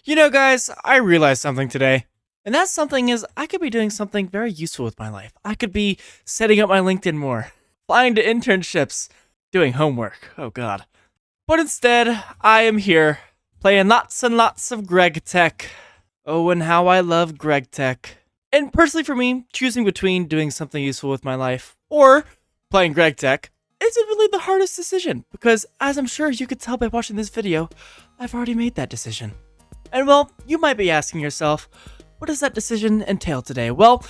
You know, guys, I realized something today. And that something is I could be doing something very useful with my life. I could be setting up my LinkedIn more, applying to internships, doing homework. Oh, God. But instead, I am here playing lots and lots of Greg Tech. Oh, and how I love Greg Tech. And personally, for me, choosing between doing something useful with my life or playing Greg Tech isn't really the hardest decision because, as I'm sure you could tell by watching this video, I've already made that decision. And well, you might be asking yourself, what does that decision entail today? Well,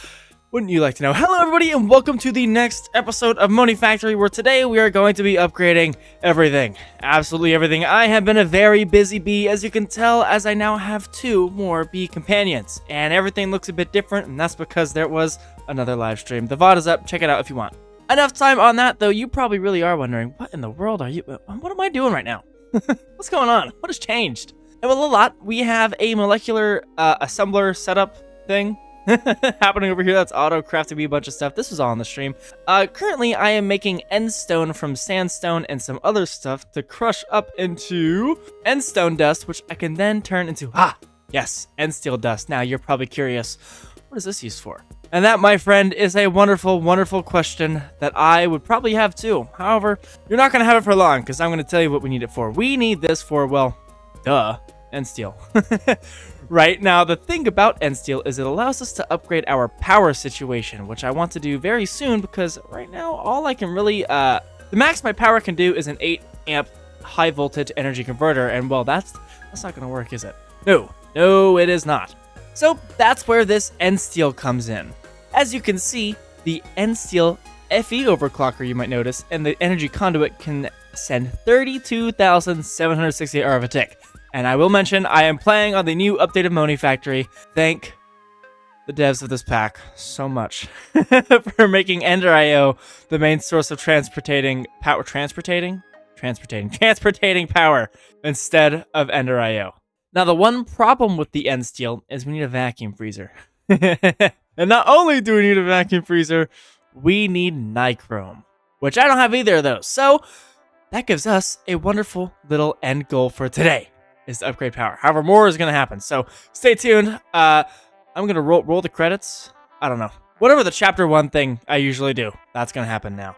wouldn't you like to know? Hello everybody and welcome to the next episode of Monifactory, where today we are going to be upgrading everything. Absolutely everything. I have been a very busy bee, as you can tell, as I now have 2 more bee companions. And everything looks a bit different, and that's because there was another live stream. The VOD is up, check it out if you want. Enough time on that though, you probably really are wondering, what in the world are you, what am I doing right now? What's going on? What has changed? And well, a lot. We have a molecular assembler setup thing happening over here. That's auto-crafted me a bunch of stuff. This was all on the stream. Currently, I am making end stone from sandstone and some other stuff to crush up into end stone dust, which I can then turn into, yes, end steel dust. Now, you're probably curious, what is this used for? And that, my friend, is a wonderful, wonderful question that I would probably have too. However, you're not going to have it for long, because I'm going to tell you what we need it for. We need this for, well, duh, end steel. Right now, the thing about end steel is it allows us to upgrade our power situation, which I want to do very soon because right now all I can really the max my power can do is an 8 amp high voltage energy converter, and well, that's not gonna work, is it? No, it is not. So that's where this end steel comes in. As you can see, the end steel FE overclocker, you might notice, and the energy conduit can send 32,768 RF a tick. And I will mention, I am playing on the new updated Monifactory. Thank the devs of this pack so much for making Ender IO the main source of transportating power instead of Ender IO. Now, the one problem with the end steel is we need a vacuum freezer. And not only do we need a vacuum freezer, we need nichrome, which I don't have either of those. So that gives us a wonderful little end goal for today, is to upgrade power. However, more is going to happen, so stay tuned. I'm going to roll the credits. I don't know. Whatever the chapter 1 thing I usually do, that's going to happen now.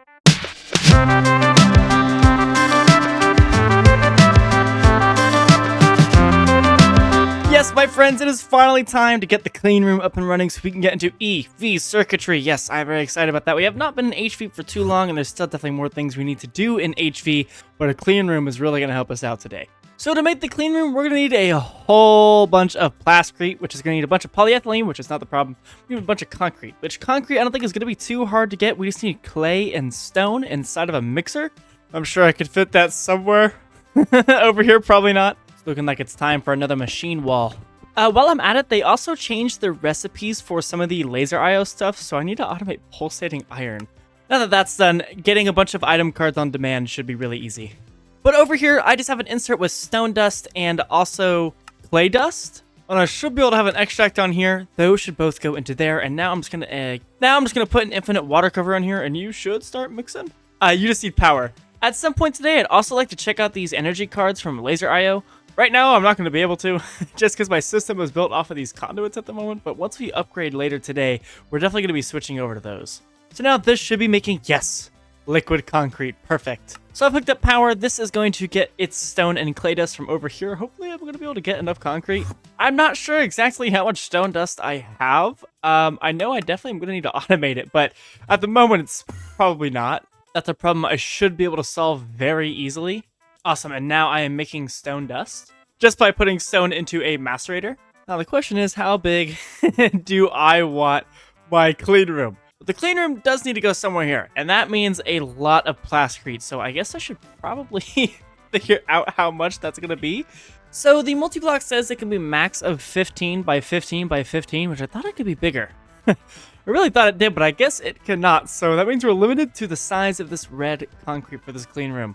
Yes, my friends, it is finally time to get the clean room up and running so we can get into EV circuitry. Yes, I'm very excited about that. We have not been in HV for too long, and there's still definitely more things we need to do in HV, but a clean room is really going to help us out today. So to make the clean room, we're going to need a whole bunch of plasticrete, which is going to need a bunch of polyethylene, which is not the problem. We need a bunch of concrete, which concrete I don't think is going to be too hard to get. We just need clay and stone inside of a mixer. I'm sure I could fit that somewhere. Over here, probably not. It's looking like it's time for another machine wall. While I'm at it, they also changed the recipes for some of the laser IO stuff, so I need to automate pulsating iron. Now that that's done, getting a bunch of item cards on demand should be really easy. But over here, I just have an insert with stone dust and also clay dust. And I should be able to have an extract on here. Those should both go into there. And now I'm just gonna put an infinite water cover on here, and you should start mixing. You just need power. At some point today, I'd also like to check out these energy cards from Laser IO. Right now, I'm not going to be able to, just because my system was built off of these conduits at the moment. But once we upgrade later today, we're definitely going to be switching over to those. So now this should be making, yes, liquid concrete. Perfect. So I've hooked up power. This is going to get its stone and clay dust from over here. Hopefully I'm going to be able to get enough concrete. I'm not sure exactly how much stone dust I have. I know I definitely am going to need to automate it, but at the moment it's probably not. That's a problem I should be able to solve very easily. Awesome, and now I am making stone dust just by putting stone into a macerator. Now the question is, how big do I want my clean room? The clean room does need to go somewhere here, and that means a lot of plasticrete, so I guess I should probably figure out how much that's going to be. So the multi-block says it can be max of 15 by 15 by 15, which I thought it could be bigger. I really thought it did, but I guess it cannot, so that means we're limited to the size of this red concrete for this clean room.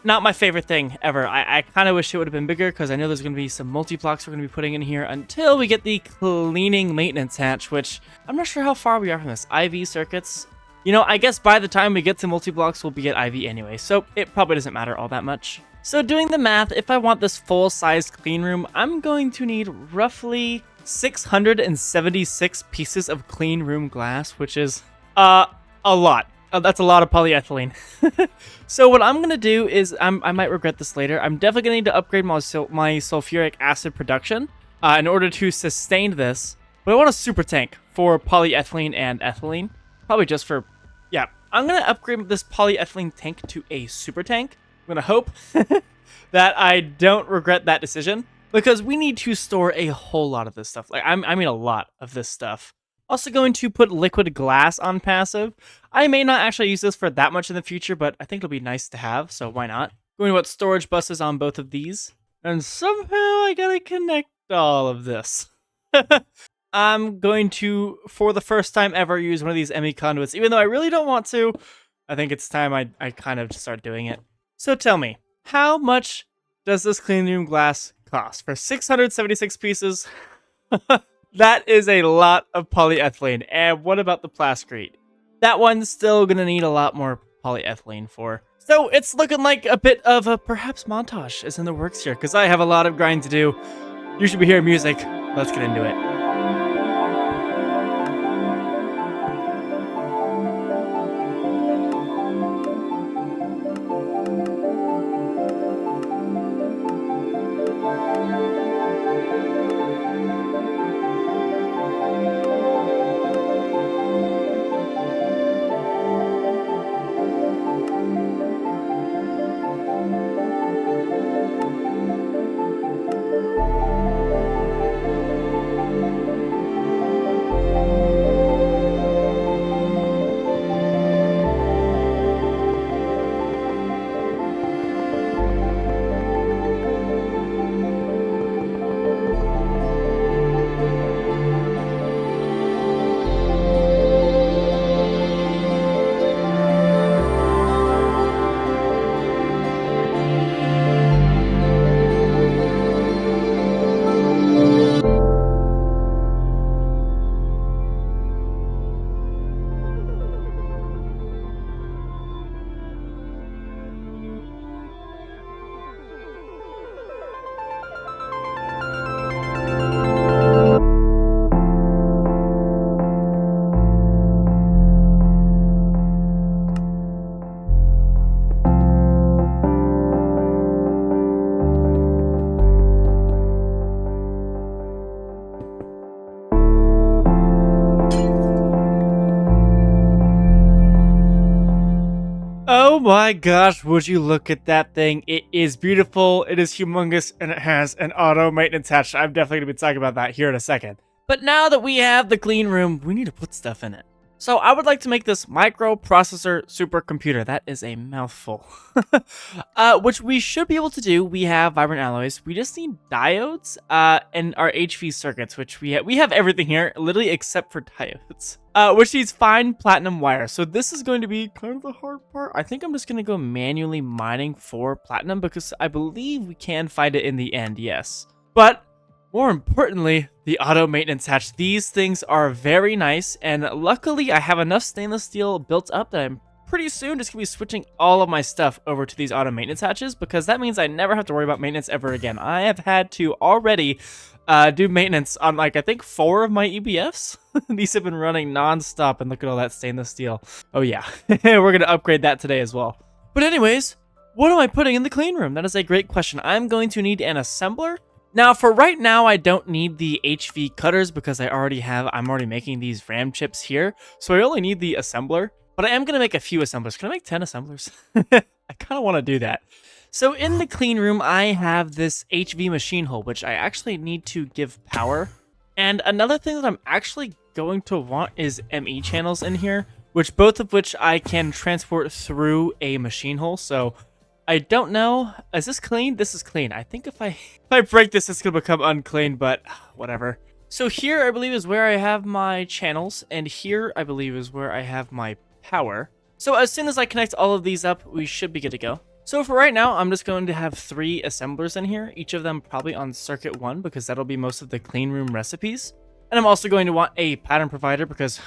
Not my favorite thing ever. I kind of wish it would have been bigger because I know there's going to be some multi-blocks we're going to be putting in here until we get the cleaning maintenance hatch, which I'm not sure how far we are from this. IV circuits. You know, I guess by the time we get to multi-blocks, we'll be at IV anyway, so it probably doesn't matter all that much. So doing the math, if I want this full-sized clean room, I'm going to need roughly 676 pieces of clean room glass, which is a lot. That's a lot of polyethylene. So what I'm gonna do is, I might regret this later. I'm definitely gonna need to upgrade my sulfuric acid production in order to sustain this. But I want a super tank for polyethylene and ethylene, probably just for, yeah. I'm gonna upgrade this polyethylene tank to a super tank. I'm gonna hope that I don't regret that decision, because we need to store a whole lot of this stuff. Like, I mean a lot of this stuff. Also going to put liquid glass on passive. I may not actually use this for that much in the future, but I think it'll be nice to have, so why not? Going to put storage buses on both of these. And somehow I gotta connect all of this. I'm going to, for the first time ever, use one of these ME conduits, even though I really don't want to. I think it's time I kind of start doing it. So tell me, how much does this clean room glass cost? For 676 pieces? That is a lot of polyethylene. And what about the plasticrete? That one's still gonna need a lot more polyethylene for. So it's looking like a bit of a perhaps montage is in the works here, because I have a lot of grind to do. You should be hearing music. Let's get into it. Oh my gosh, would you look at that thing? It is beautiful, it is humongous, and it has an auto maintenance hatch. I'm definitely going to be talking about that here in a second. But now that we have the clean room, we need to put stuff in it. So I would like to make this microprocessor supercomputer. That is a mouthful. Which we should be able to do. We have vibrant alloys. We just need diodes and our HV circuits, which we have everything here, literally except for diodes. Which needs fine platinum wire. So this is going to be kind of the hard part. I think I'm just going to go manually mining for platinum because I believe we can find it in the end, yes. But more importantly, the auto maintenance hatch. These things are very nice, and luckily I have enough stainless steel built up that I'm pretty soon just going to be switching all of my stuff over to these auto maintenance hatches, because that means I never have to worry about maintenance ever again. I have had to already do maintenance on, like, I think 4 of my EBFs. These have been running non-stop, and look at all that stainless steel. Oh yeah, we're going to upgrade that today as well. But anyways, what am I putting in the clean room? That is a great question. I'm going to need an assembler. Now, for right now, I don't need the HV cutters because I'm already making these RAM chips here. So I only need the assembler, but I am going to make a few assemblers. Can I make 10 assemblers? I kind of want to do that. So in the clean room, I have this HV machine hull, which I actually need to give power. And another thing that I'm actually going to want is ME channels in here, both of which I can transport through a machine hull. So I don't know. Is this clean? This is clean. I think if I break this, it's going to become unclean, but whatever. So here, I believe, is where I have my channels, and here, I believe, is where I have my power. So as soon as I connect all of these up, we should be good to go. So for right now, I'm just going to have 3 assemblers in here, each of them probably on circuit 1, because that'll be most of the clean room recipes. And I'm also going to want a pattern provider, because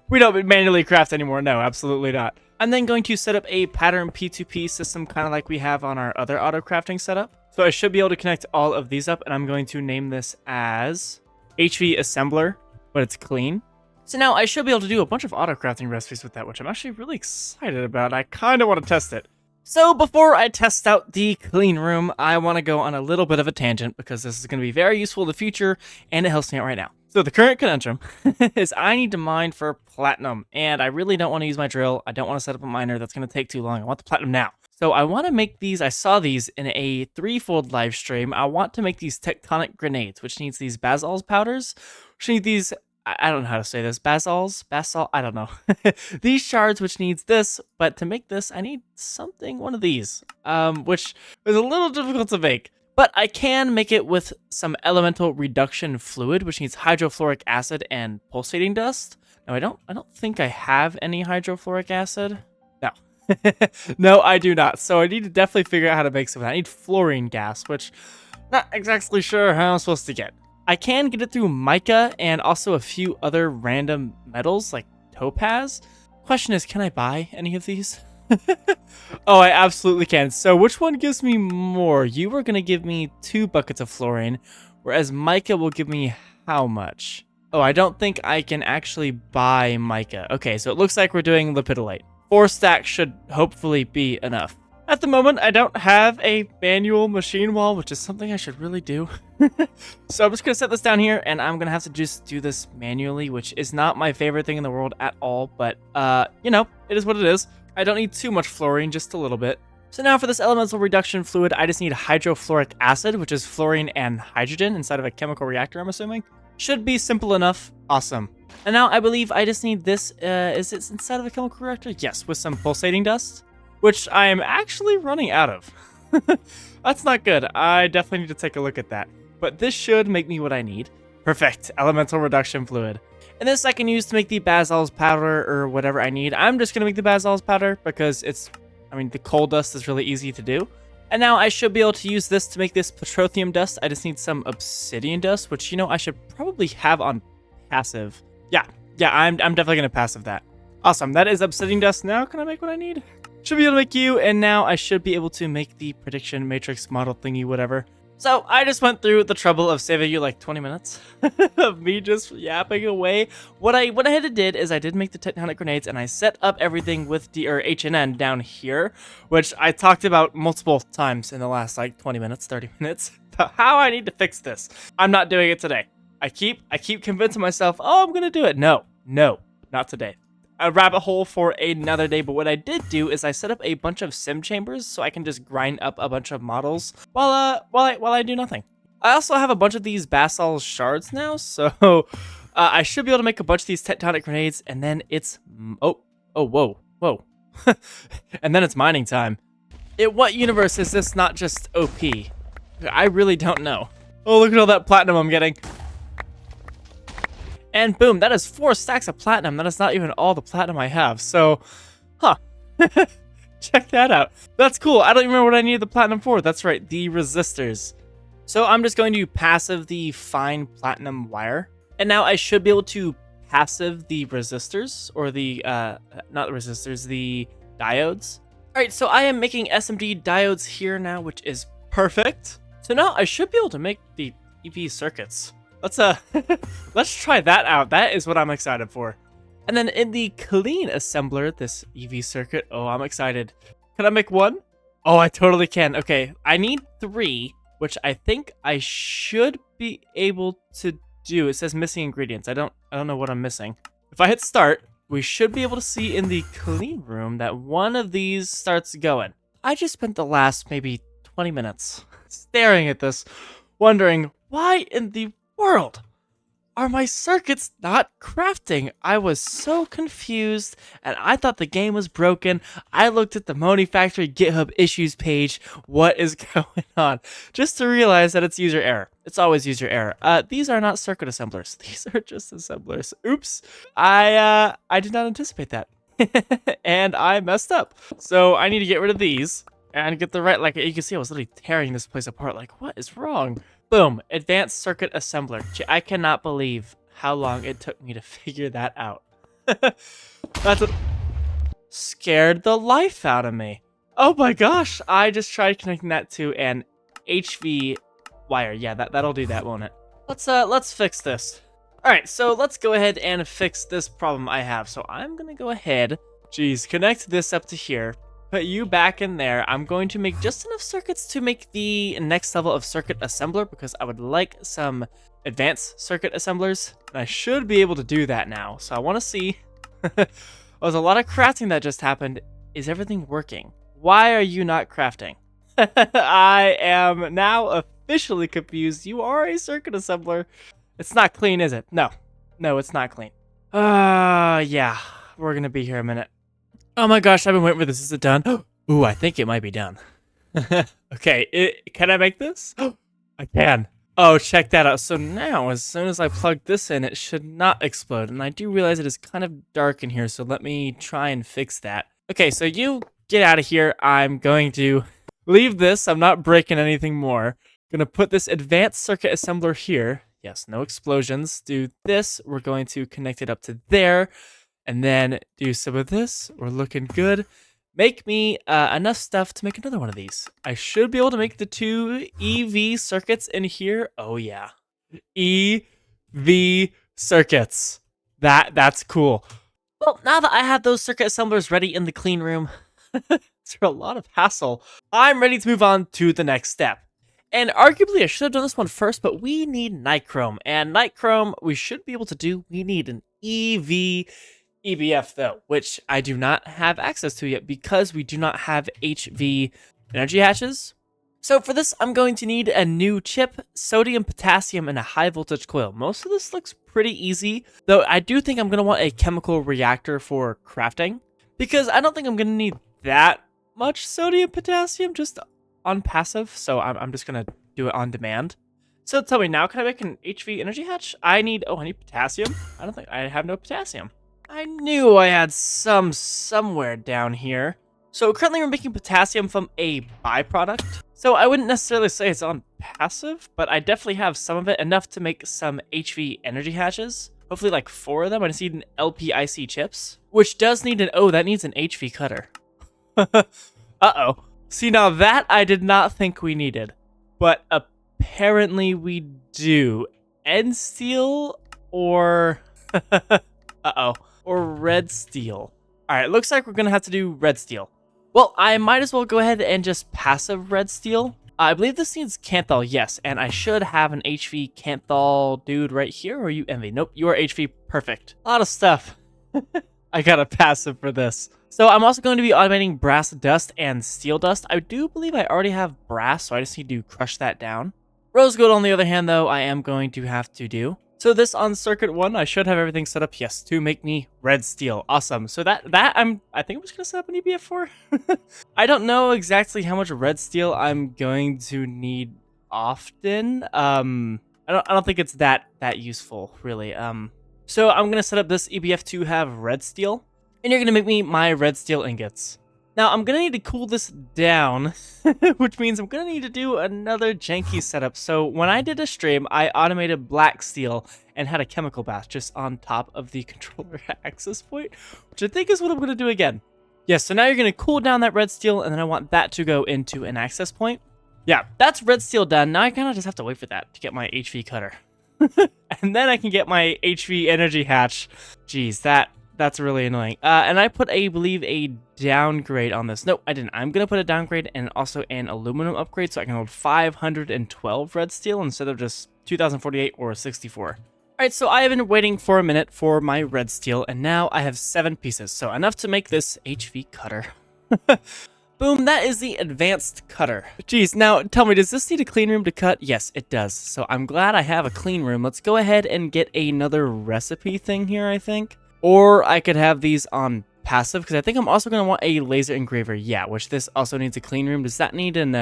We don't manually craft anymore. No, absolutely not. I'm then going to set up a pattern P2P system, kind of like we have on our other auto crafting setup. So I should be able to connect all of these up, and I'm going to name this as HV Assembler, but it's clean. So now I should be able to do a bunch of auto crafting recipes with that, which I'm actually really excited about. I kind of want to test it. So before I test out the clean room, I want to go on a little bit of a tangent because this is going to be very useful in the future, and it helps me out right now. So the current conundrum is I need to mine for platinum, and I really don't want to use my drill. I don't want to set up a miner. That's going to take too long. I want the platinum now. So I want to make these. I saw these in a threefold live stream. I want to make these tectonic grenades, which needs these basalts powders, which need these. I don't know how to say this. Basalt, I don't know. These shards, which needs this, but to make this, I need one of these, which is a little difficult to make. But I can make it with some elemental reduction fluid, which needs hydrofluoric acid and pulsating dust. Now, I don't think I have any hydrofluoric acid. No. No, I do not. So I need to definitely figure out how to make some of that. I need fluorine gas, which not exactly sure how I'm supposed to get. I can get it through mica and also a few other random metals like topaz. Question is, can I buy any of these? Oh, I absolutely can. So which one gives me more? You are going to give me 2 buckets of fluorine, whereas mica will give me how much? Oh, I don't think I can actually buy mica. Okay, so it looks like we're doing lepidolite. 4 stacks should hopefully be enough. At the moment, I don't have a manual machine wall, which is something I should really do. So I'm just going to set this down here, and I'm going to have to just do this manually, which is not my favorite thing in the world at all. But, you know, it is what it is. I don't need too much fluorine, just a little bit. So now for this elemental reduction fluid, I just need hydrofluoric acid, which is fluorine and hydrogen inside of a chemical reactor, I'm assuming. Should be simple enough. Awesome. And now I believe I just need this. Is it inside of a chemical reactor? Yes, with some pulsating dust, which I am actually running out of. That's not good. I definitely need to take a look at that. But this should make me what I need. Perfect. Elemental reduction fluid. And this I can use to make the basalts powder or whatever I need. I'm just going to make the basalts powder because the coal dust is really easy to do. And now I should be able to use this to make this petroleum dust. I just need some obsidian dust, which, you know, I should probably have on passive. Yeah, I'm definitely going to passive that. Awesome. That is obsidian dust. Now can I make what I need? Should be able to make you, and now I should be able to make the prediction matrix model thingy, whatever. So I just went through the trouble of saving you like 20 minutes of me just yapping away. What I went ahead and did is I did make the tectonic grenades, and I set up everything with HNN down here, which I talked about multiple times in the last like 20 minutes, 30 minutes. How I need to fix this. I'm not doing it today. I keep convincing myself, oh, I'm gonna do it. No, not today. A rabbit hole for another day. But what I did do is I set up a bunch of sim chambers so I can just grind up a bunch of models while I do nothing. I also have a bunch of these basalt shards now, so I should be able to make a bunch of these tectonic grenades, and then it's whoa, and then it's mining time. In what universe is this not just OP? I really don't know. Oh, look at all that platinum I'm getting. And boom, that is 4 stacks of platinum. That is not even all the platinum I have. So, check that out. That's cool. I don't even remember what I needed the platinum for. That's right, the resistors. So I'm just going to passive the fine platinum wire. And now I should be able to passive the resistors, or the, not the resistors, the diodes. All right, so I am making SMD diodes here now, which is perfect. So now I should be able to make the EV circuits. Let's try that out. That is what I'm excited for. And then in the clean assembler, this EV circuit, oh, I'm excited. Can I make 1? Oh, I totally can. Okay, I need 3, which I think I should be able to do. It says missing ingredients. I don't know what I'm missing. If I hit start, we should be able to see in the clean room that one of these starts going. I just spent the last maybe 20 minutes staring at this, wondering why in the world are my circuits not crafting? I was so confused, and I thought the game was broken. I looked at the Monifactory GitHub issues page. What is going on? Just to realize that it's user error. It's always user error. These are not circuit assemblers. These are just assemblers. Oops. I did not anticipate that. And I messed up. So I need to get rid of these and get the right, like you can see I was literally tearing this place apart. Like, what is wrong? Boom, advanced circuit assembler. I cannot believe how long it took me to figure that out. That's what scared the life out of me. Oh my gosh, I just tried connecting that to an HV wire. Yeah, that'll do that, won't it? Let's fix this. All right, so let's go ahead and fix this problem I have. So I'm gonna go ahead, connect this up to here, put you back in there. I'm going to make just enough circuits to make the next level of circuit assembler because I would like some advanced circuit assemblers. And I should be able to do that now. So I want to see. There's a lot of crafting that just happened. Is everything working? Why are you not crafting? I am now officially confused. You are a circuit assembler. It's not clean, is it? No, it's not clean. Yeah, we're gonna be here a minute. Oh my gosh, I've been waiting for this. Is it done? Ooh, I think it might be done. Okay, can I make this? I can. Oh, check that out. So now, as soon as I plug this in, it should not explode. And I do realize it is kind of dark in here, so let me try and fix that. Okay, so you get out of here. I'm going to leave this. I'm not breaking anything more. Gonna put this advanced circuit assembler here. Yes, no explosions. Do this. We're going to connect it up to there. And then do some of this. We're looking good. Make me enough stuff to make another one of these. I should be able to make the 2 EV circuits in here. Oh yeah, EV circuits. That's cool. Well, now that I have those circuit assemblers ready in the clean room, it's a lot of hassle. I'm ready to move on to the next step. And arguably, I should have done this one first, but we need nichrome. And nichrome, we should be able to do. We need an EV EBF though, which I do not have access to yet because we do not have HV energy hatches. So for this, I'm going to need a new chip, sodium, potassium, and a high voltage coil. Most of this looks pretty easy, though I do think I'm going to want a chemical reactor for crafting because I don't think I'm going to need that much sodium, potassium just on passive. So I'm just going to do it on demand. So tell me now, can I make an HV energy hatch? I need potassium. I don't think I have no potassium. I knew I had some somewhere down here. So currently we're making potassium from a byproduct. So I wouldn't necessarily say it's on passive, but I definitely have some of it, enough to make some HV energy hatches. Hopefully like 4 of them. I just need an LPIC chips, which does need that needs an HV cutter. Uh-oh. See, now that I did not think we needed, but apparently we do. End steel or... Uh-oh. Or red steel. Alright, looks like we're gonna have to do red steel. Well, I might as well go ahead and just passive red steel. I believe this needs Canthal, yes, and I should have an HV Canthal dude right here, or are you Envy? Nope, you are HV, perfect. A lot of stuff. I got a passive for this. So I'm also going to be automating brass dust and steel dust. I do believe I already have brass, so I just need to crush that down. Rose gold, on the other hand, though, I am going to have to do. So this on circuit 1, I should have everything set up, yes, to make me red steel. Awesome. So I think I'm just going to set up an EBF for. I don't know exactly how much red steel I'm going to need often. I don't think it's that useful, really. So I'm going to set up this EBF to have red steel, and you're going to make me my red steel ingots. Now, I'm going to need to cool this down, which means I'm going to need to do another janky setup. So when I did a stream, I automated black steel and had a chemical bath just on top of the controller access point, which I think is what I'm going to do again. Yes, so now you're going to cool down that red steel, and then I want that to go into an access point. Yeah, that's red steel done. Now I kind of just have to wait for that to get my HV cutter. And then I can get my HV energy hatch. Jeez, that's really annoying. And I put, I believe, a downgrade on this. No, I didn't. I'm going to put a downgrade and also an aluminum upgrade so I can hold 512 red steel instead of just 2048 or 64. Alright, so I have been waiting for a minute for my red steel, and now I have 7 pieces, so enough to make this HV cutter. Boom, that is the advanced cutter. Jeez, now tell me, does this need a clean room to cut? Yes, it does. So I'm glad I have a clean room. Let's go ahead and get another recipe thing here, I think. Or I could have these on passive, because I think I'm also going to want a laser engraver. Yeah, which this also needs a clean room. Does that need an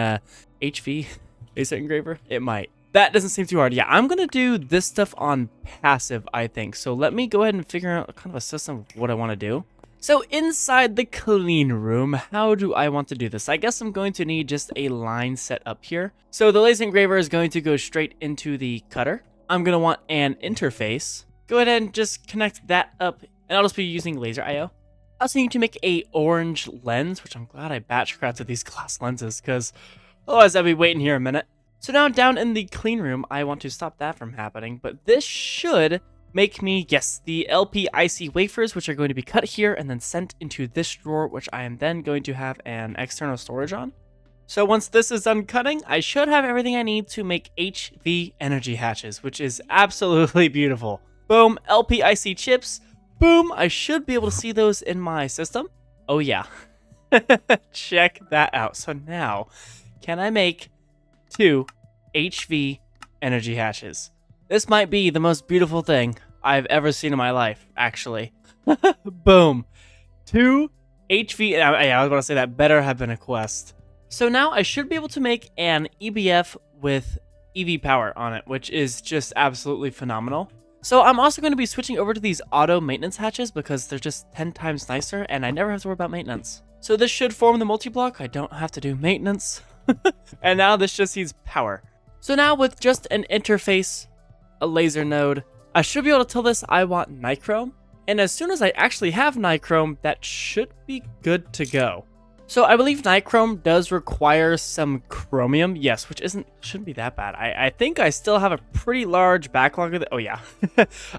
HV laser engraver? It might. That doesn't seem too hard. Yeah, I'm going to do this stuff on passive, I think. So let me go ahead and figure out kind of a system of what I want to do. So inside the clean room, how do I want to do this? I guess I'm going to need just a line set up here. So the laser engraver is going to go straight into the cutter. I'm going to want an interface. Go ahead and just connect that up and I'll just be using laser IO. I also need to make a orange lens, which I'm glad I batch crafted these glass lenses, because otherwise I'd be waiting here a minute. So now down in the clean room, I want to stop that from happening, but this should make me, yes, the LPIC wafers, which are going to be cut here and then sent into this drawer, which I am then going to have an external storage on. So once this is done cutting, I should have everything I need to make HV energy hatches, which is absolutely beautiful. Boom, LPIC chips. Boom, I should be able to see those in my system. Oh yeah, check that out. So now, can I make 2 HV energy hatches? This might be the most beautiful thing I've ever seen in my life, actually. Boom, 2 HV, I was about to say that better have been a quest. So now I should be able to make an EBF with EV power on it, which is just absolutely phenomenal. So I'm also going to be switching over to these auto maintenance hatches because they're just 10 times nicer and I never have to worry about maintenance. So this should form the multi-block. I don't have to do maintenance. And now this just needs power. So now with just an interface, a laser node, I should be able to tell this I want nichrome. And as soon as I actually have nichrome, that should be good to go. So I believe nichrome does require some chromium, yes, which shouldn't be that bad. I think I still have a pretty large backlog of it. Oh yeah,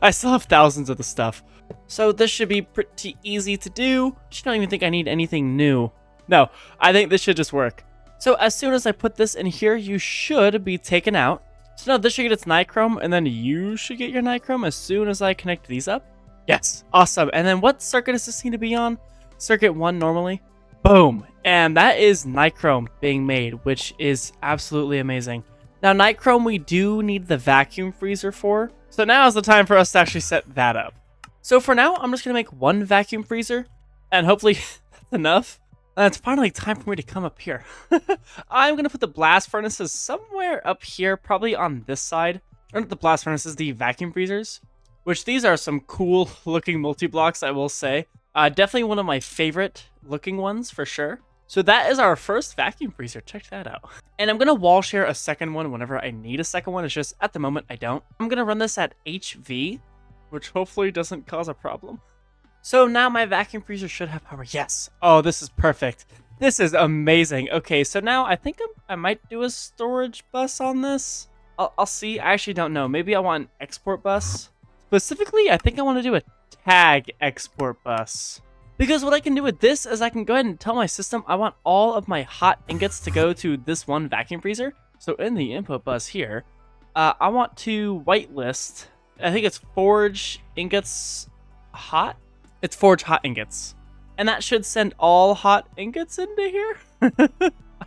I still have thousands of the stuff. So this should be pretty easy to do. I don't even think I need anything new. No, I think this should just work. So as soon as I put this in here, you should be taken out. So now this should get its nichrome, and then you should get your nichrome as soon as I connect these up. Yes, awesome. And then what circuit does this need to be on? Circuit 1 normally. Boom, and that is nichrome being made, which is absolutely amazing. Now nichrome we do need the vacuum freezer for, so now is the time for us to actually set that up. So for now, I'm just going to make 1 vacuum freezer, and hopefully that's enough. And it's finally time for me to come up here. I'm going to put the blast furnaces somewhere up here, probably on this side. Or not the blast furnaces, the vacuum freezers, which these are some cool looking multi-blocks, I will say. Definitely one of my favorite looking ones for sure. So that is our first vacuum freezer. Check that out. And I'm going to wall share a second one whenever I need a second one. It's just at the moment I don't. I'm going to run this at HV, which hopefully doesn't cause a problem. So now my vacuum freezer should have power. Yes. Oh, this is perfect. This is amazing. Okay, so now I think I might do a storage bus on this. I'll see. I actually don't know. Maybe I want an export bus. Specifically, I think I want to do a tag export bus. Because what I can do with this is I can go ahead and tell my system I want all of my hot ingots to go to this one vacuum freezer. So in the input bus here, I want to whitelist, I think it's forge ingots hot. It's forge hot ingots. And that should send all hot ingots into here.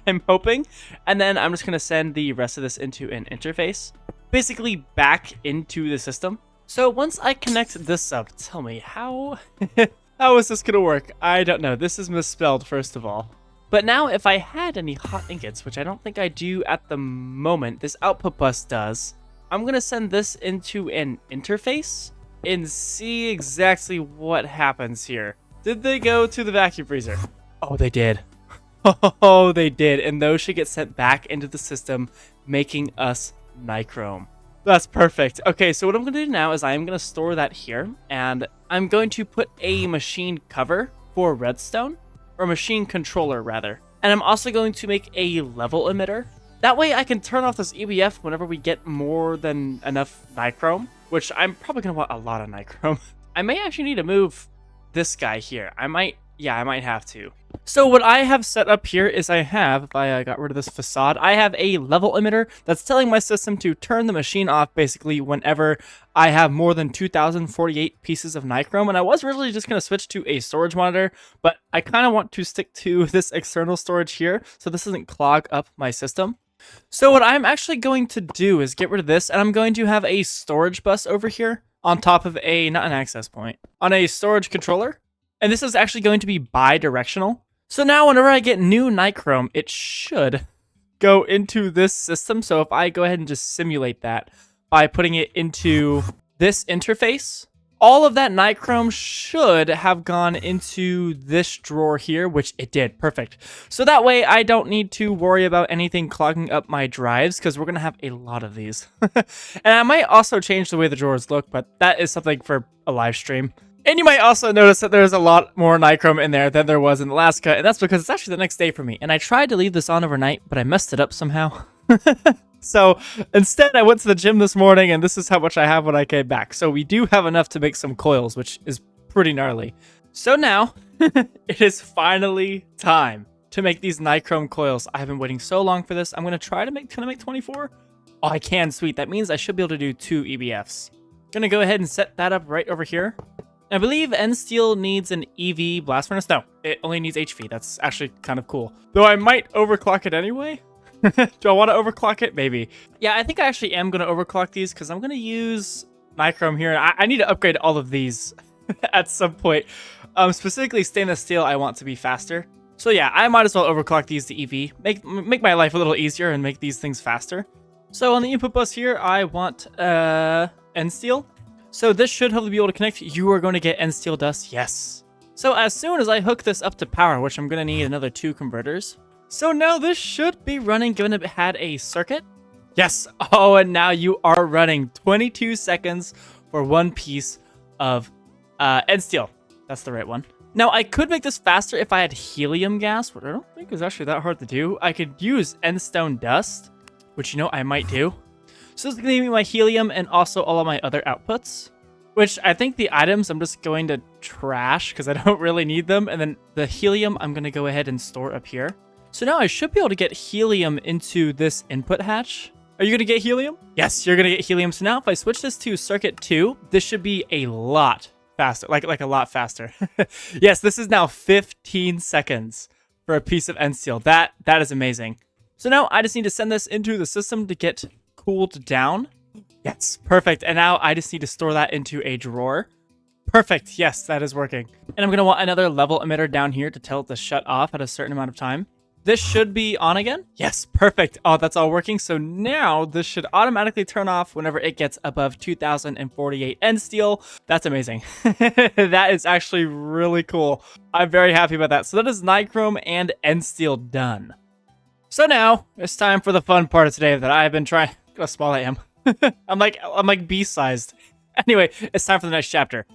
I'm hoping. And then I'm just going to send the rest of this into an interface. Basically back into the system. So once I connect this up, tell me, how is this going to work? I don't know. This is misspelled, first of all. But now if I had any hot ingots, which I don't think I do at the moment, this output bus does, I'm going to send this into an interface and see exactly what happens here. Did they go to the vacuum freezer? Oh, they did. Oh, they did. And those should get sent back into the system, making us nichrome. That's perfect. Okay, so what I'm going to do now is I'm going to store that here, and I'm going to put a machine cover for redstone, or machine controller rather. And I'm also going to make a level emitter. That way I can turn off this EBF whenever we get more than enough nichrome, which I'm probably going to want a lot of nichrome. I may actually need to move this guy here. I might have to. So what I have set up here is if I got rid of this facade, I have a level emitter that's telling my system to turn the machine off basically whenever I have more than 2048 pieces of nichrome. And I was originally just going to switch to a storage monitor, but I kind of want to stick to this external storage here so this doesn't clog up my system. So what I'm actually going to do is get rid of this, and I'm going to have a storage bus over here on top of not an access point, on a storage controller. And this is actually going to be bi-directional. So now whenever I get new nichrome, it should go into this system. So if I go ahead and just simulate that by putting it into this interface, all of that nichrome should have gone into this drawer here, which it did. Perfect. So that way I don't need to worry about anything clogging up my drives because we're going to have a lot of these. And I might also change the way the drawers look, but that is something for a live stream. And you might also notice that there's a lot more nichrome in there than there was in the last cut, and that's because it's actually the next day for me. And I tried to leave this on overnight, but I messed it up somehow. So instead, I went to the gym this morning, and this is how much I have when I came back. So we do have enough to make some coils, which is pretty gnarly. So now, it is finally time to make these nichrome coils. I've been waiting so long for this. I'm going to try to make, can I make 24? Oh, I can, sweet. That means I should be able to do 2 EBFs. Going to go ahead and set that up right over here. I believe N steel needs an EV blast furnace. No, it only needs HV. That's actually kind of cool. Though I might overclock it anyway. Do I want to overclock it? Maybe. Yeah, I think I actually am going to overclock these because I'm going to use nichrome here. I need to upgrade all of these at some point. Specifically stainless steel, I want to be faster. So yeah, I might as well overclock these to EV. Make my life a little easier and make these things faster. So on the input bus here, I want N steel. So this should hopefully be able to connect. You are going to get N steel dust. Yes. So as soon as I hook this up to power, which I'm going to need another 2 converters. So now this should be running, given it had a circuit. Yes. Oh, and now you are running 22 seconds for 1 piece of N steel. That's the right one. Now, I could make this faster if I had helium gas, but I don't think it's actually that hard to do. I could use N-stone dust, which, you know, I might do. So this is going to be my helium and also all of my other outputs, which I think the items I'm just going to trash because I don't really need them. And then the helium I'm going to go ahead and store up here. So now I should be able to get helium into this input hatch. Are you going to get helium? Yes, you're going to get helium. So now if I switch this to circuit 2, this should be a lot faster, like a lot faster. Yes, this is now 15 seconds for a piece of N steel. That is amazing. So now I just need to send this into the system to get cooled down. Yes, perfect. And now I just need to store that into a drawer. Perfect. Yes, that is working. And I'm going to want another level emitter down here to tell it to shut off at a certain amount of time. This should be on again. Yes, perfect. Oh, that's all working. So now this should automatically turn off whenever it gets above 2048 N steel. That's amazing. That is actually really cool. I'm very happy about that. So that is nichrome and N steel done. So now it's time for the fun part of today that I've been trying. Look how small I am. I'm like bee-sized. Anyway, it's time for the next chapter.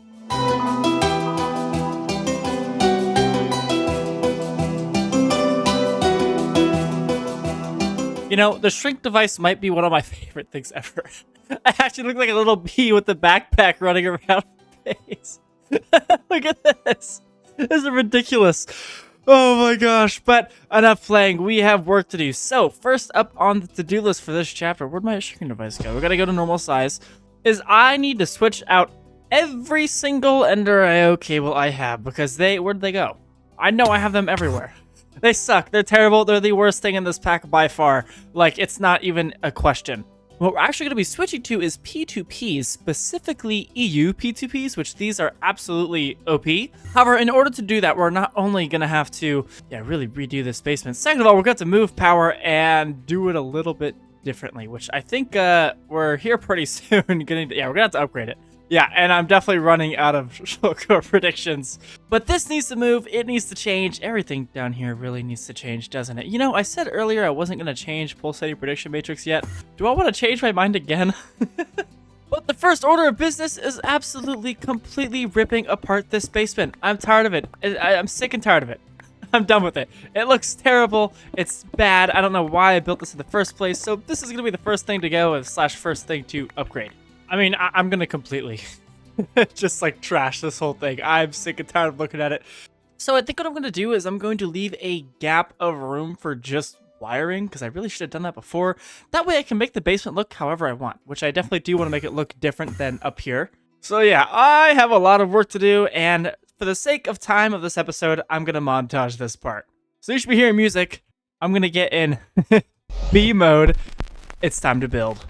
You know, the shrink device might be one of my favorite things ever. I actually look like a little bee with the backpack running around my face. Look at this. This is ridiculous. Oh my gosh. But enough playing. We have work to do. So, first up on the to-do list for this chapter, where'd my shrinking device go? We gotta go to normal size. Is I need to switch out every single Ender IO cable I have because where'd they go? I know I have them everywhere. They suck. They're terrible. They're the worst thing in this pack by far. Like, it's not even a question. What we're actually going to be switching to is P2Ps, specifically EU P2Ps, which these are absolutely OP. However, in order to do that, we're not only going to have to really redo this basement. Second of all, we're going to move power and do it a little bit differently, which I think we're here pretty soon. We're going to have to upgrade it. Yeah, and I'm definitely running out of shortcut predictions. But this needs to move. It needs to change. Everything down here really needs to change, doesn't it? You know, I said earlier I wasn't going to change pulsating prediction matrix yet. Do I want to change my mind again? But the first order of business is absolutely, completely ripping apart this basement. I'm tired of it. I'm sick and tired of it. I'm done with it. It looks terrible. It's bad. I don't know why I built this in the first place. So this is going to be the first thing to go / first thing to upgrade. I mean, I'm going to completely just like trash this whole thing. I'm sick and tired of looking at it. So I think what I'm going to do is I'm going to leave a gap of room for just wiring because I really should have done that before. That way I can make the basement look however I want, which I definitely do want to make it look different than up here. So yeah, I have a lot of work to do, and for the sake of time of this episode, I'm going to montage this part. So you should be hearing music. I'm going to get in B mode. It's time to build.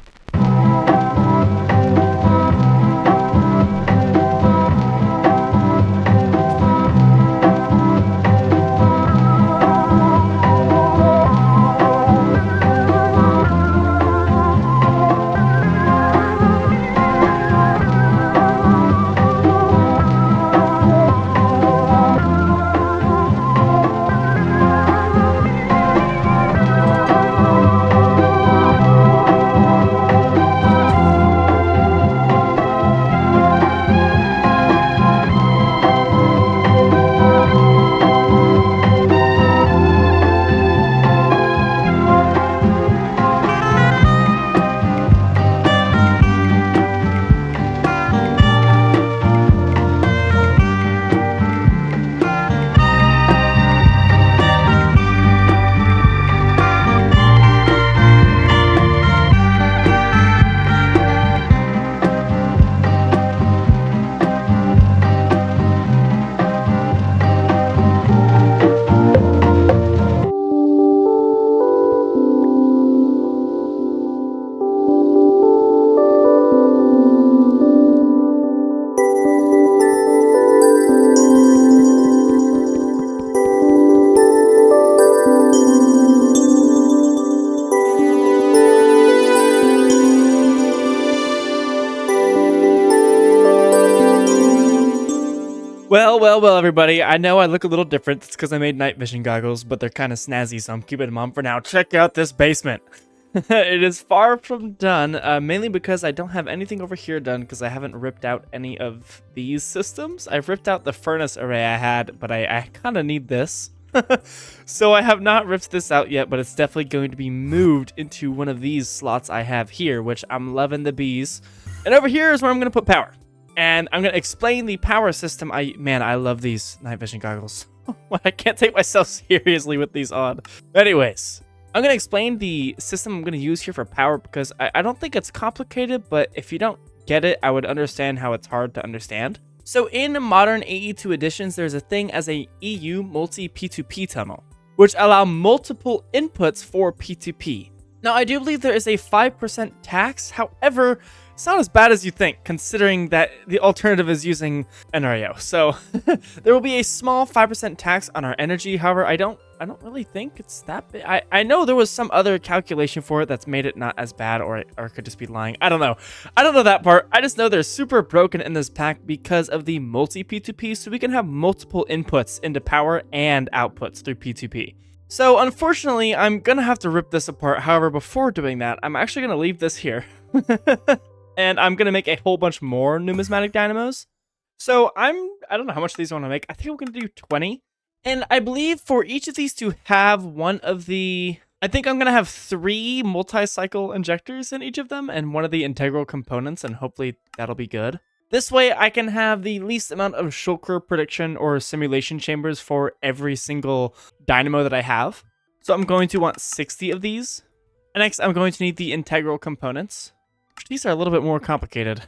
Well, everybody. I know I look a little different. It's because I made night vision goggles, but they're kind of snazzy, so I'm keeping them on for now. Check out this basement. It is far from done, mainly because I don't have anything over here done because I haven't ripped out any of these systems. I've ripped out the furnace array I had, but I kind of need this. So I have not ripped this out yet, but it's definitely going to be moved into one of these slots I have here, which I'm loving the bees. And over here is where I'm going to put power. And I'm going to explain the power system. Man, I love these night vision goggles. I can't take myself seriously with these on. Anyways, I'm going to explain the system I'm going to use here for power because I don't think it's complicated, but if you don't get it, I would understand how it's hard to understand. So in modern AE2 editions, there's a thing as a EU multi P2P tunnel, which allow multiple inputs for P2P. Now, I do believe there is a 5% tax. However, it's not as bad as you think, considering that the alternative is using NRAO. So there will be a small 5% tax on our energy. However, I don't really think it's that big. I know there was some other calculation for it that's made it not as bad, or it could just be lying. I don't know. I don't know that part. I just know they're super broken in this pack because of the multi P2P, so we can have multiple inputs into power and outputs through P2P. So unfortunately, I'm gonna have to rip this apart. However, before doing that, I'm actually gonna leave this here. And I'm going to make a whole bunch more numismatic dynamos. So I don't know how much of these I want to make. I think I'm going to do 20. And I believe for each of these to have one of the... I think I'm going to have 3 multi-cycle injectors in each of them and one of the integral components, and hopefully that'll be good. This way I can have the least amount of shulker prediction or simulation chambers for every single dynamo that I have. So I'm going to want 60 of these. And next I'm going to need the integral components. These are a little bit more complicated.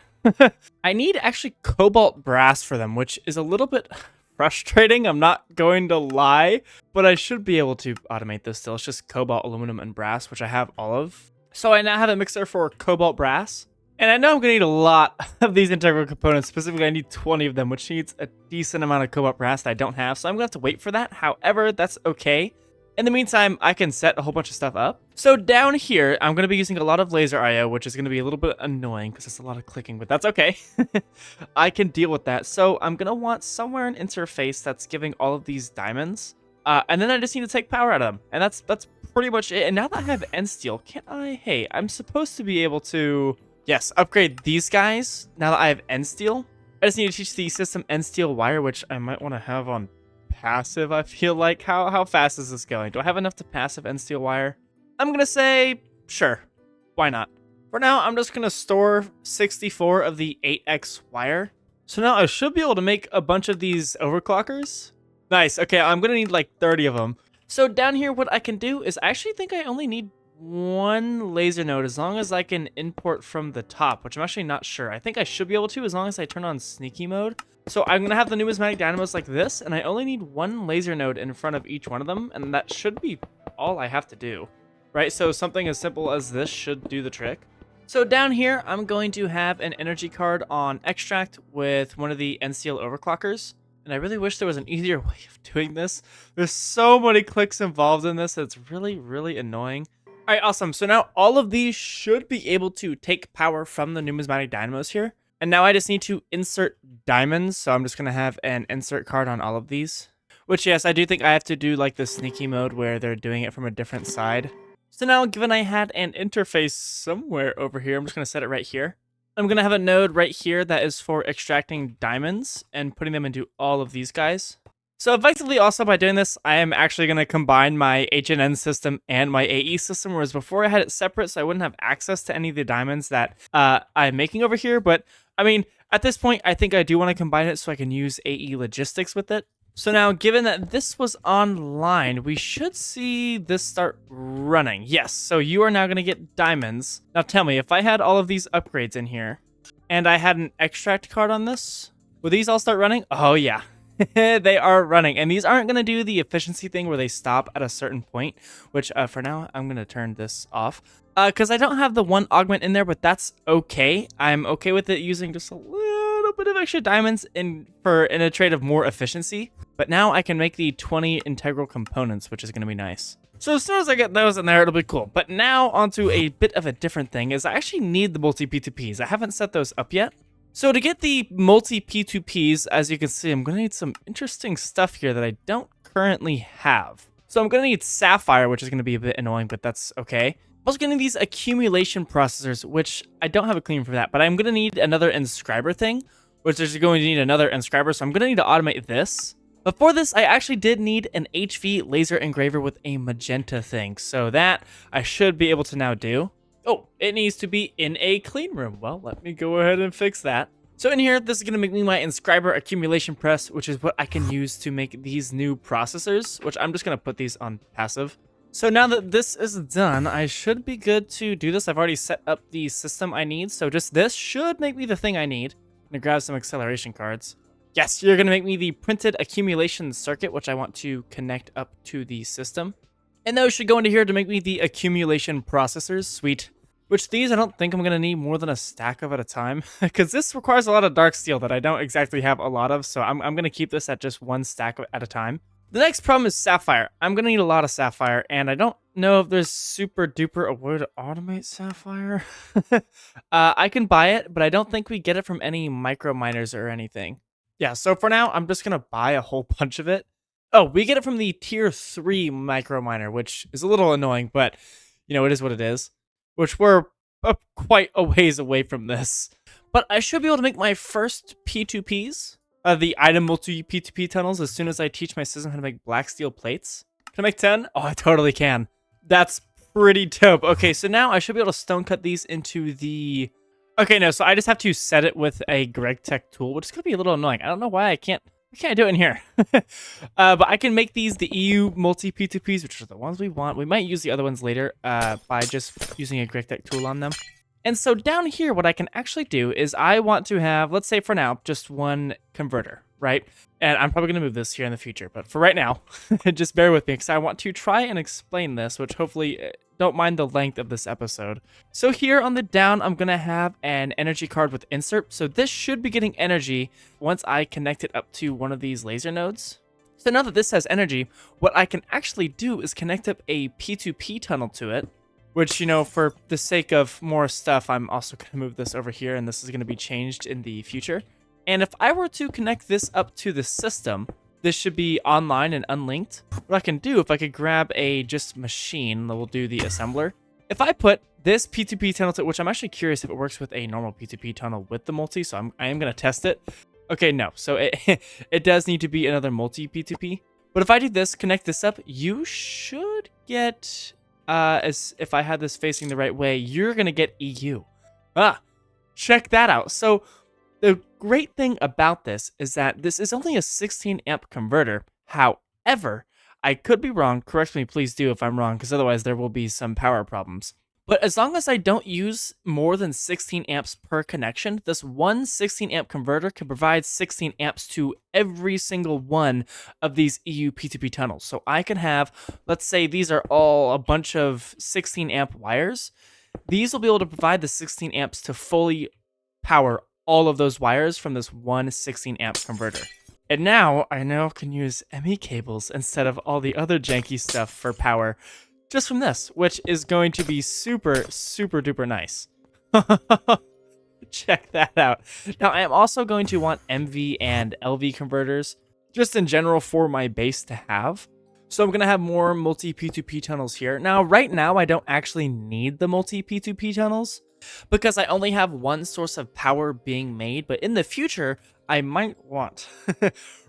I need actually cobalt brass for them, which is a little bit frustrating. I'm not going to lie, but I should be able to automate this still. It's just cobalt, aluminum, and brass, which I have all of. So I now have a mixer for cobalt brass. And I know I'm going to need a lot of these integral components. Specifically, I need 20 of them, which needs a decent amount of cobalt brass that I don't have. So I'm going to have to wait for that. However, that's okay. In the meantime, I can set a whole bunch of stuff up. So down here, I'm going to be using a lot of laser IO, which is going to be a little bit annoying because it's a lot of clicking, but that's okay. I can deal with that. So I'm going to want somewhere an interface that's giving all of these diamonds. And then I just need to take power out of them. And that's pretty much it. And now that I have end steel, can't I? Hey, I'm supposed to be able to, yes, upgrade these guys now that I have end steel. I just need to teach the system end steel wire, which I might want to have on passive. I feel like how fast is this going? Do I have enough to passive end steel wire? I'm gonna say sure, why not? For now, I'm just gonna store 64 of the 8x wire. So now I should be able to make a bunch of these overclockers. Nice. Okay, I'm gonna need like 30 of them. So down here, what I can do is I actually think I only need 1 laser node as long as I can import from the top, which I'm actually not sure. I think I should be able to as long as I turn on sneaky mode. So I'm going to have the numismatic dynamos like this, and I only need 1 laser node in front of each one of them, and that should be all I have to do, right? So something as simple as this should do the trick. So down here, I'm going to have an energy card on extract with one of the NCL overclockers, and I really wish there was an easier way of doing this. There's so many clicks involved in this, it's really, really annoying. All right, awesome. So now all of these should be able to take power from the numismatic dynamos here. And now I just need to insert diamonds. So I'm just going to have an insert card on all of these. Which, yes, I do think I have to do like the sneaky mode where they're doing it from a different side. So now, given I had an interface somewhere over here, I'm just going to set it right here. I'm going to have a node right here that is for extracting diamonds and putting them into all of these guys. So effectively also by doing this, I am actually going to combine my HNN system and my AE system, whereas before I had it separate so I wouldn't have access to any of the diamonds that I'm making over here. But I mean, at this point, I think I do want to combine it so I can use AE logistics with it. So now, given that this was online, we should see this start running. Yes, so you are now going to get diamonds. Now tell me, if I had all of these upgrades in here and I had an extract card on this, would these all start running? Oh yeah. They are running, and these aren't going to do the efficiency thing where they stop at a certain point, which for now I'm going to turn this off because I don't have the 1 augment in there, but that's okay. I'm okay with it using just a little bit of extra diamonds in a trade of more efficiency, but now I can make the 20 integral components, which is going to be nice. So as soon as I get those in there, it'll be cool. But now onto a bit of a different thing is I actually need the multi P2Ps. I haven't set those up yet. So to get the multi P2Ps, as you can see, I'm going to need some interesting stuff here that I don't currently have. So I'm going to need sapphire, which is going to be a bit annoying, but that's okay. I'm also going to need these accumulation processors, which I don't have a clean for that, but I'm going to need another inscriber thing, which is going to need another inscriber, so I'm going to need to automate this. But for this, I actually did need an HV laser engraver with a magenta thing, so that I should be able to now do. Oh, it needs to be in a clean room. Well, let me go ahead and fix that. So in here, this is going to make me my inscriber accumulation press, which is what I can use to make these new processors, which I'm just going to put these on passive. So now that this is done, I should be good to do this. I've already set up the system I need, so just this should make me the thing I need. I'm going to grab some acceleration cards. Yes, you're going to make me the printed accumulation circuit, which I want to connect up to the system. And those should go into here to make me the accumulation processors. Sweet. Which these I don't think I'm going to need more than a stack of at a time, because this requires a lot of dark steel that I don't exactly have a lot of, so I'm going to keep this at just one stack at a time. The next problem is sapphire. I'm going to need a lot of sapphire, and I don't know if there's super duper a way to automate sapphire. I can buy it, but I don't think we get it from any micro miners or anything. Yeah, so for now, I'm just going to buy a whole bunch of it. Oh, we get it from the tier 3 micro miner, which is a little annoying, but you know, it is what it is. Which we're quite a ways away from this. But I should be able to make my first P2Ps, the item multi P2P tunnels, as soon as I teach my system how to make black steel plates. Can I make 10? Oh, I totally can. That's pretty dope. Okay, so now I should be able to stone cut these into the... Okay, no, so I just have to set it with a GregTech tool, which is going to be a little annoying. I don't know why I can't do it in here? But I can make these the EU multi P2Ps, which are the ones we want. We might use the other ones later by just using a GregTech tool on them. And so down here, what I can actually do is I want to have, let's say for now, just one converter, right? And I'm probably going to move this here in the future. But for right now, just bear with me because I want to try and explain this, which hopefully don't mind the length of this episode. So here on the down, I'm going to have an energy card with insert. So this should be getting energy once I connect it up to one of these laser nodes. So now that this has energy, what I can actually do is connect up a P2P tunnel to it, which, you know, for the sake of more stuff, I'm also going to move this over here, and this is going to be changed in the future. And if I were to connect this up to the system, this should be online and unlinked. What I can do, if I could grab a just machine that will do the assembler. If I put this P2P tunnel to, which I'm actually curious if it works with a normal P2P tunnel with the multi, so I am going to test it. Okay, no, so it does need to be another multi P2P. But if I do this, connect this up, you should get, as if I had this facing the right way, you're going to get EU. Check that out. So the great thing about this is that this is only a 16 amp converter. However, I could be wrong. Correct me, please do if I'm wrong, because otherwise there will be some power problems. But as long as I don't use more than 16 amps per connection, this one 16 amp converter can provide 16 amps to every single one of these EU P2P tunnels. So I can have, let's say these are all a bunch of 16 amp wires. These will be able to provide the 16 amps to fully power all of those wires from this one 16 amp converter. And now I can use ME cables instead of all the other janky stuff for power just from this, which is going to be super, super duper nice. Check that out. Now I am also going to want MV and LV converters just in general for my base to have. So I'm going to have more multi P2P tunnels here. Now, right now, I don't actually need the multi P2P tunnels because I only have one source of power being made. But in the future, I might want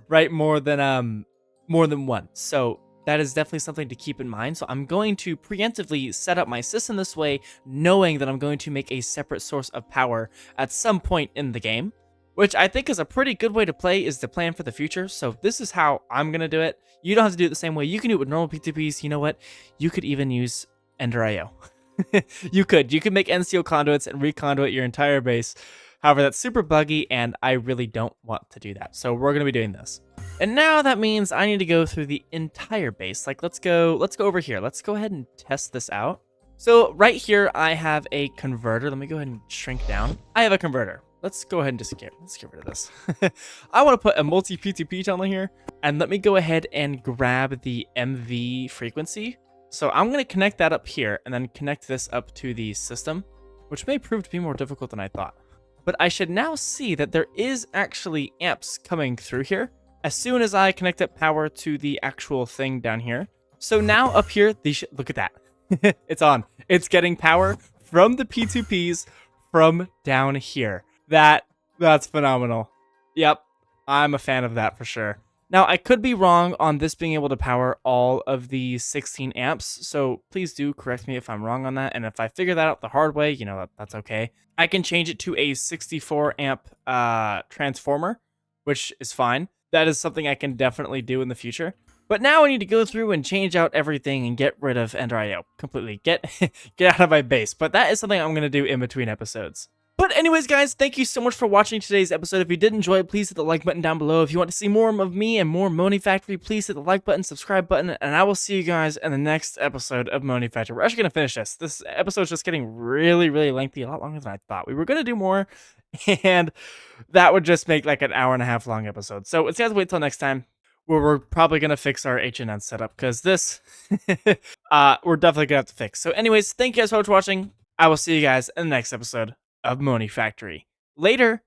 right more than one. So that is definitely something to keep in mind. So I'm going to preemptively set up my system this way, knowing that I'm going to make a separate source of power at some point in the game, which I think is a pretty good way to play, is to plan for the future. So this is how I'm going to do it. You don't have to do it the same way. You can do it with normal P2Ps. You know what? You could even use Ender.io. You could make NCO conduits and reconduit your entire base. However, that's super buggy, and I really don't want to do that. So we're going to be doing this. And now that means I need to go through the entire base. Like, let's go over here. Let's go ahead and test this out. So right here, I have a converter. Let me go ahead and shrink down. I have a converter. Let's go ahead and just get rid of this. I want to put a multi P2P tunnel here, and let me go ahead and grab the MV frequency. So I'm going to connect that up here and then connect this up to the system, which may prove to be more difficult than I thought. but I should now see that there is actually amps coming through here as soon as I connect up power to the actual thing down here. So now up here, look at that. It's on. It's getting power from the P2Ps from down here. That's phenomenal. Yep, I'm a fan of that for sure. Now, I could be wrong on this being able to power all of the 16 amps, so please do correct me if I'm wrong on that, and if I figure that out the hard way, you know, that's okay. I can change it to a 64 amp transformer, which is fine. That is something I can definitely do in the future. But now I need to go through and change out everything and get rid of Ender.io completely. Get out of my base, but that is something I'm going to do in between episodes. But anyways, guys, thank you so much for watching today's episode. If you did enjoy it, please hit the like button down below. If you want to see more of me and more Monifactory, please hit the like button, subscribe button, and I will see you guys in the next episode of Monifactory. We're actually going to finish this. This episode's just getting really, really lengthy, a lot longer than I thought. We were going to do more, and that would just make like an hour-and-a-half long episode. So it's going to wait till next time, where we're probably going to fix our HNN setup, because this, we're definitely going to have to fix. So anyways, thank you guys so much for watching. I will see you guys in the next episode of Monifactory. Later.